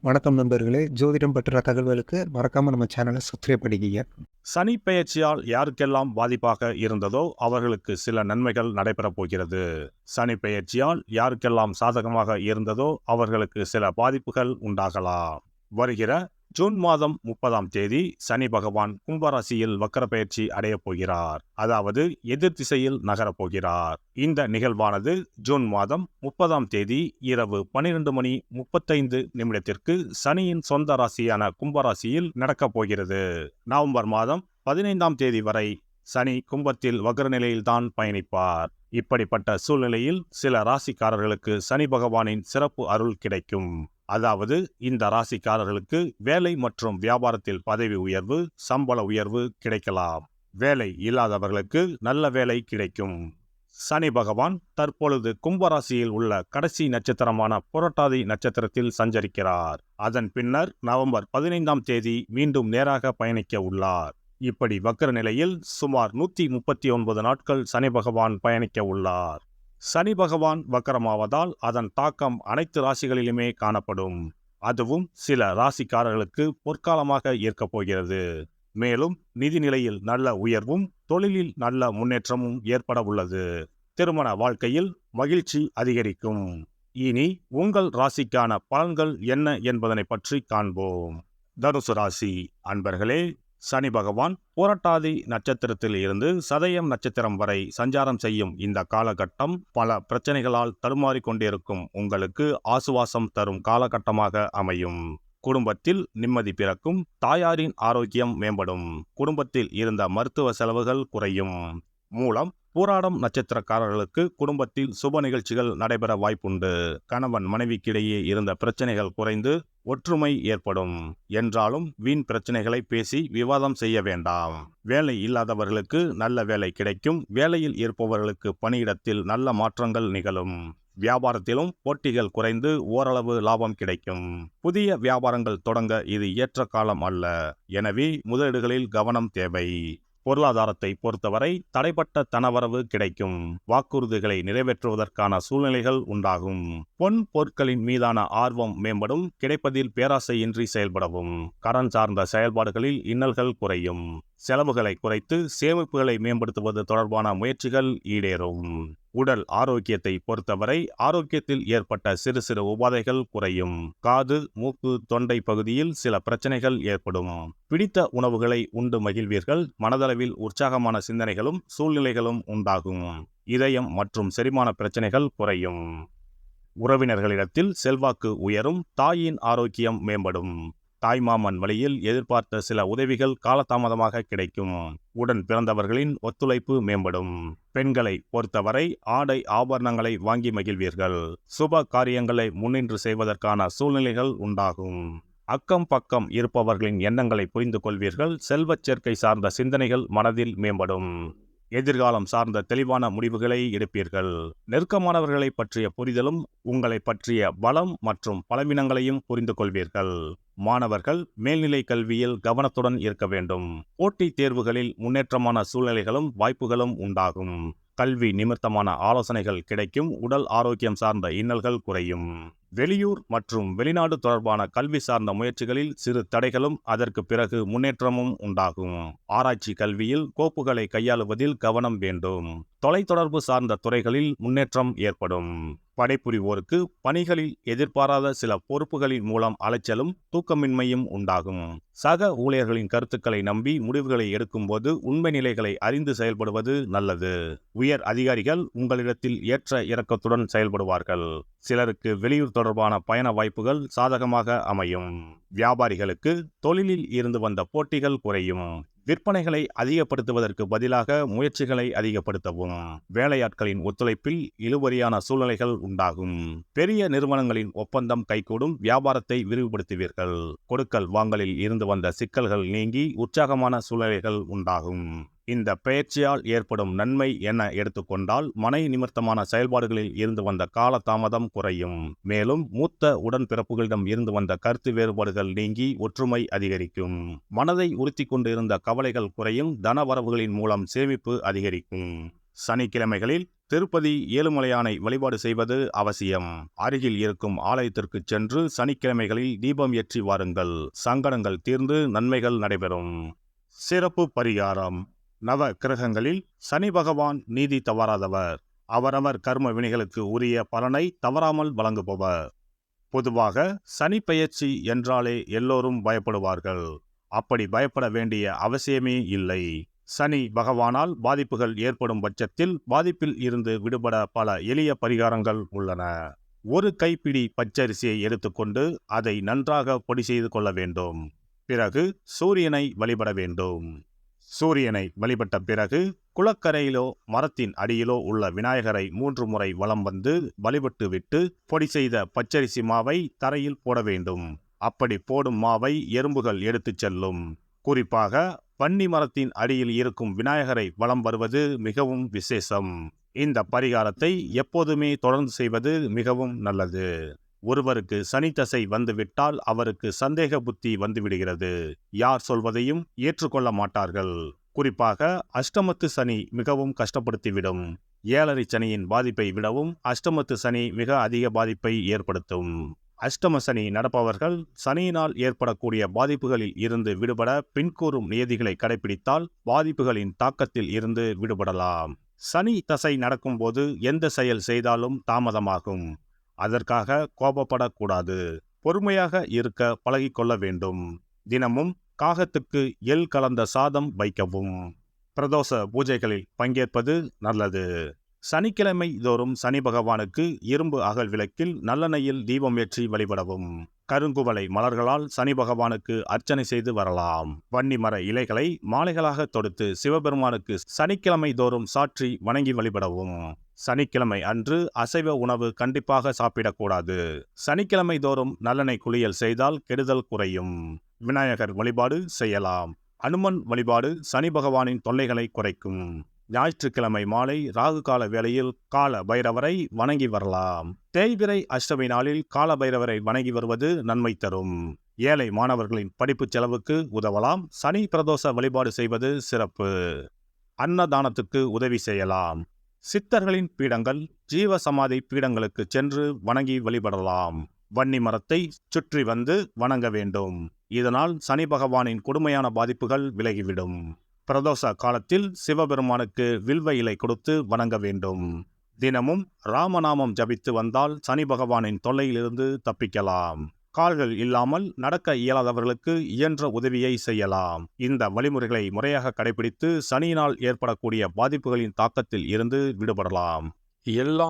வணக்கம் நண்பர்களே. ஜோதிடம் பற்றின தகவல்களுக்கு மறக்காம நம்ம சேனலை சப்ஸ்கிரைப் பண்ணிக்கங்க. சனி பெயர்ச்சியால் யாருக்கெல்லாம் பாதிப்பாக இருந்ததோ அவர்களுக்கு சில நன்மைகள் நடைபெறப் போகிறது. சனி பெயர்ச்சியால் யாருக்கெல்லாம் சாதகமாக இருந்ததோ அவர்களுக்கு சில பாதிப்புகள் உண்டாகலாம். வருகிற ஜூன் மாதம் 30ஆம் தேதி சனி பகவான் கும்பராசியில் வக்கர பெயர்ச்சி அடையப் போகிறார். அதாவது எதிர் திசையில் நகரப் போகிறார். இந்த நிகழ்வானது ஜூன் மாதம் 30ஆம் தேதி இரவு 12:35 சனியின் சொந்த ராசியான கும்பராசியில் நடக்கப் போகிறது. நவம்பர் மாதம் 15ஆம் தேதி வரை சனி கும்பத்தில் வக்ர நிலையில்தான் பயணிப்பார். இப்படிப்பட்ட சூழ்நிலையில் சில ராசிக்காரர்களுக்கு சனி பகவானின் சிறப்பு அருள் கிடைக்கும். அதாவது இந்த ராசிக்காரர்களுக்கு வேலை மற்றும் வியாபாரத்தில் பதவி உயர்வு, சம்பள உயர்வு கிடைக்கலாம். வேலை இல்லாதவர்களுக்கு நல்ல வேலை கிடைக்கும். சனி பகவான் தற்பொழுது கும்பராசியில் உள்ள கடைசி நட்சத்திரமான புரட்டாதி நட்சத்திரத்தில் சஞ்சரிக்கிறார். அதன் பின்னர் நவம்பர் 15ஆம் தேதி மீண்டும் நேராக பயணிக்க உள்ளார். இப்படி வக்ர நிலையில் சுமார் 139 நாட்கள் சனி பகவான் பயணிக்க உள்ளார். சனி பகவான் வக்கரமாவதால் அதன் தாக்கம் அனைத்து ராசிகளிலுமே காணப்படும். அதுவும் சில ராசிக்காரர்களுக்கு பொற்காலமாக இருக்கப் போகிறது. மேலும் நிதி நிலையில் நல்ல உயர்வும் தொழிலில் நல்ல முன்னேற்றமும் ஏற்பட உள்ளது. திருமண வாழ்க்கையில் மகிழ்ச்சி அதிகரிக்கும். இனி உங்கள் ராசிக்கான பலன்கள் என்ன என்பதனை பற்றி காண்போம். தனுசு ராசி அன்பர்களே, சனி பகவான் புரட்டாதி நட்சத்திரத்தில் இருந்து சதயம் நட்சத்திரம் வரை சஞ்சாரம் செய்யும் இந்த காலகட்டம் பல பிரச்சனைகளால் தடுமாறிக் கொண்டிருக்கும் உங்களுக்கு ஆசுவாசம் தரும் காலகட்டமாக அமையும். குடும்பத்தில் நிம்மதி பிறக்கும். தாயாரின் ஆரோக்கியம் மேம்படும். குடும்பத்தில் இருந்த மருத்துவ செலவுகள் குறையும். மூலம் பூராடம் நட்சத்திரக்காரர்களுக்கு குடும்பத்தில் சுப நிகழ்ச்சிகள் நடைபெற வாய்ப்புண்டு. கணவன் மனைவிக்கிடையே இருந்த பிரச்சனைகள் குறைந்து ஒற்றுமை ஏற்படும். என்றாலும் வீண் பிரச்சனைகளை பேசி விவாதம் செய்ய வேண்டாம். வேலை இல்லாதவர்களுக்கு நல்ல வேலை கிடைக்கும். வேலையில் இருப்பவர்களுக்கு பணியிடத்தில் நல்ல மாற்றங்கள் நிகழும். வியாபாரத்திலும் போட்டிகள் குறைந்து ஓரளவு லாபம் கிடைக்கும். புதிய வியாபாரங்கள் தொடங்க இது ஏற்ற காலம் அல்ல. எனவே முதலீடுகளில் கவனம் தேவை. பொருளாதாரத்தை பொறுத்தவரை தடைப்பட்ட தனவரவு கிடைக்கும். வாக்குறுதிகளை நிறைவேற்றுவதற்கான சூழ்நிலைகள் உண்டாகும். பொன் பொருட்களின் மீதான ஆர்வம் மேம்படும். கிடைப்பதில் பேராசையின்றி செயல்படவும். கடன் சார்ந்த செயல்பாடுகளில் இன்னல்கள் குறையும். செலவுகளை குறைத்து சேமிப்புகளை மேம்படுத்துவது தொடர்பான முயற்சிகள் ஈடேறும். உடல் ஆரோக்கியத்தை பொறுத்தவரை ஆரோக்கியத்தில் ஏற்பட்ட சிறு சிறு உபாதைகள் குறையும். காது, மூக்கு, தொண்டை பகுதியில் சில பிரச்சனைகள் ஏற்படும். பிடித்த உணவுகளை உண்டு மகிழ்வீர்கள். மனதளவில் உற்சாகமான சிந்தனைகளும் சூழ்நிலைகளும் உண்டாகும். இதயம் மற்றும் செரிமான பிரச்சனைகள் குறையும். உறவினர்களிடத்தில் செல்வாக்கு உயரும். தாயின் ஆரோக்கியம் மேம்படும். தாய்மாமன் வழியில் எதிர்பார்த்த சில உதவிகள் காலதாமதமாக கிடைக்கும். உடன் பிறந்தவர்களின் ஒத்துழைப்பு மேம்படும். பெண்களை பொறுத்தவரை ஆடை ஆபரணங்களை வாங்கி மகிழ்வீர்கள். சுப காரியங்களை முன்னின்று செய்வதற்கான சூழ்நிலைகள் உண்டாகும். அக்கம் பக்கம் இருப்பவர்களின் எண்ணங்களை புரிந்து கொள்வீர்கள். செல்வச் சேர்க்கை சார்ந்த சிந்தனைகள் மனதில் மேம்படும். எதிர்காலம் சார்ந்த தெளிவான முடிவுகளை எடுப்பீர்கள். நெருக்கமானவர்களை பற்றிய புரிதலும் உங்களை பற்றிய பலம் மற்றும் பலவீனங்களையும் புரிந்து கொள்வீர்கள். மாணவர்கள் மேல்நிலை கல்வியில் கவனத்துடன் இருக்க வேண்டும். போட்டித் தேர்வுகளில் முன்னேற்றமான சூழ்நிலைகளும் வாய்ப்புகளும் உண்டாகும். கல்வி நிமித்தமான ஆலோசனைகள் கிடைக்கும். உடல் ஆரோக்கியம் சார்ந்த இன்னல்கள் குறையும். வெளியூர் மற்றும் வெளிநாடு தொடர்பான கல்வி சார்ந்த முயற்சிகளில் சிறு தடைகளும் அதற்கு பிறகு முன்னேற்றமும் உண்டாகும். ஆராய்ச்சி கல்வியில் கோப்புகளை கையாளுவதில் கவனம் வேண்டும். தொலைத்தொடர்பு சார்ந்த துறைகளில் முன்னேற்றம் ஏற்படும். படைப்புரிவோருக்கு பணிகளில் எதிர்பாராத சில பொறுப்புகளின் மூலம் அலைச்சலும் தூக்கமின்மையும் உண்டாகும். சக ஊழியர்களின் கருத்துக்களை நம்பி முடிவுகளை எடுக்கும்போது உண்மை நிலைகளை அறிந்து செயல்படுவது நல்லது. உயர் அதிகாரிகள் உங்களிடத்தில் ஏற்ற இறக்கத்துடன் செயல்படுவார்கள். சிலருக்கு வெளியூர் தொடர்பான பயண வாய்ப்புகள் சாதகமாக அமையும். வியாபாரிகளுக்கு தொழிலில் இருந்து வந்த போட்டிகள் குறையும். விற்பனைகளை அதிகப்படுத்துவதற்கு பதிலாக முயற்சிகளை அதிகப்படுத்தவும். வேலையாட்களின் ஒத்துழைப்பில் இழுபறியான சூழ்நிலைகள் உண்டாகும். பெரிய நிறுவனங்களின் ஒப்பந்தம் கைகூடும். வியாபாரத்தை விரிவுபடுத்துவீர்கள். கொடுக்கல் வாங்கலில் இருந்து வந்த சிக்கல்கள் நீங்கி உற்சாகமான சூழ்நிலைகள் உண்டாகும். இந்த பெயர்ச்சியால் ஏற்படும் நன்மை என எடுத்துக்கொண்டால் மனை நிமித்தமான செயல்பாடுகளில் இருந்து வந்த கால தாமதம் குறையும். மேலும் மூத்த உடன்பிறப்புகளிடம் இருந்து வந்த கருத்து வேறுபாடுகள் நீங்கி ஒற்றுமை அதிகரிக்கும். மனதை உறுத்தி கொண்டிருந்த கவலைகள் குறையும். தன வரவுகளின் மூலம் சேமிப்பு அதிகரிக்கும். சனிக்கிழமைகளில் திருப்பதி ஏழுமலையானை வழிபாடு செய்வது அவசியம். அருகில் இருக்கும் ஆலயத்திற்கு சென்று சனிக்கிழமைகளில் தீபம் ஏற்றி வாருங்கள். சங்கடங்கள் தீர்ந்து நன்மைகள் நடைபெறும். சிறப்பு பரிகாரம். நவ கிரகங்களில் சனி பகவான் நீதி தவறாதவர். அவரவர் கர்ம வினைகளுக்கு உரிய பலனை தவறாமல் வழங்குபவர். பொதுவாக சனி பெயர்ச்சி என்றாலே எல்லோரும் பயப்படுவார்கள். அப்படி பயப்பட வேண்டிய அவசியமே இல்லை. சனி பகவானால் பாதிப்புகள் ஏற்படும் பட்சத்தில் பாதிப்பில் இருந்து விடுபட பல எளிய பரிகாரங்கள் உள்ளன. ஒரு கைப்பிடி பச்சரிசியை எடுத்துக்கொண்டு அதை நன்றாக பொடி செய்து கொள்ள வேண்டும். பிறகு சூரியனை வழிபட வேண்டும். சூரியனை வழிபட்ட பிறகு குளக்கரையிலோ மரத்தின் அடியிலோ உள்ள விநாயகரை 3 முறை வலம் வந்து வழிபட்டு விட்டு பொடி செய்த பச்சரிசி மாவை தரையில் போட வேண்டும். அப்படி போடும் மாவை எறும்புகள் எடுத்துச் செல்லும். குறிப்பாக வன்னி மரத்தின் அடியில் இருக்கும் விநாயகரை வலம் வருவது மிகவும் விசேஷம். இந்த பரிகாரத்தை எப்போதுமே தொடர்ந்து செய்வது மிகவும் நல்லது. ஒருவருக்கு சனி தசை வந்துவிட்டால் அவருக்கு சந்தேக புத்தி வந்துவிடுகிறது. யார் சொல்வதையும் ஏற்றுக்கொள்ள மாட்டார்கள். குறிப்பாக அஷ்டமத்து சனி மிகவும் கஷ்டப்படுத்திவிடும். 7.5 சனியின் பாதிப்பை விடவும் அஷ்டமத்து சனி மிக அதிக பாதிப்பை ஏற்படுத்தும். அஷ்டம சனி நடப்பவர்கள் சனியினால் ஏற்படக்கூடிய பாதிப்புகளில் இருந்து விடுபட பின்கூறும் நியதிகளை கடைபிடித்தால் பாதிப்புகளின் தாக்கத்தில் இருந்து விடுபடலாம். சனி தசை நடக்கும்போது எந்த செயல் செய்தாலும் தாமதமாகும். அதற்காக கோபப்படக்கூடாது. பொறுமையாக இருக்க பழகிக்கொள்ள வேண்டும். தினமும் காகத்துக்கு எள் கலந்த சாதம் வைக்கவும். பிரதோஷ பூஜைகளில் பங்கேற்பது நல்லது. சனிக்கிழமை தோறும் சனி பகவானுக்கு இரும்பு அகல் விளக்கில் நல்லெண்ணெயில் தீபம் ஏற்றி வழிபடவும். கருங்குவளை மலர்களால் சனி பகவானுக்கு அர்ச்சனை செய்து வரலாம். வன்னி மர இலைகளை மாலைகளாக தொடுத்து சிவபெருமானுக்கு சனிக்கிழமை தோறும் சாற்றி வணங்கி வழிபடவும். சனிக்கிழமை அன்று அசைவ உணவு கண்டிப்பாக சாப்பிடக்கூடாது. சனிக்கிழமை தோறும் நல்லெண்ணெய் குளியல் செய்தால் கெடுதல் குறையும். விநாயகர் வழிபாடு செய்யலாம். அனுமன் வழிபாடு சனி பகவானின் தொல்லைகளை குறைக்கும். ஞாயிற்றுக்கிழமை மாலை ராகு கால வேளையில் கால பைரவரை வணங்கி வரலாம். தேய்பிறை அஷ்டமி நாளில் கால பைரவரை வணங்கி வருவது நன்மை தரும். ஏழை மாணவர்களின் படிப்பு செலவுக்கு உதவலாம். சனி பிரதோஷ வழிபாடு செய்வது சிறப்பு. அன்னதானத்துக்கு உதவி செய்யலாம். சித்தர்களின் பீடங்கள் ஜீவ சமாதி பீடங்களுக்கு சென்று வணங்கி வழிபடலாம். வன்னி மரத்தை சுற்றி வந்து வணங்க வேண்டும். இதனால் சனி பகவானின் கொடுமையான பாதிப்புகள் விலகிவிடும். பிரதோஷ காலத்தில் சிவபெருமானுக்கு வில்வ இலை கொடுத்து வணங்க வேண்டும். தினமும் ராமநாமம் ஜபித்து வந்தால் சனி பகவானின் தொல்லையிலிருந்து தப்பிக்கலாம். கால்கள் இல்லாமல் நடக்க இயலாதவர்களுக்கு இயன்ற உதவியை செய்யலாம். இந்த வழிமுறைகளை முறையாக கடைபிடித்து சனியினால் ஏற்படக்கூடிய பாதிப்புகளின் தாக்கத்தில் இருந்து விடுபடலாம். எல்லா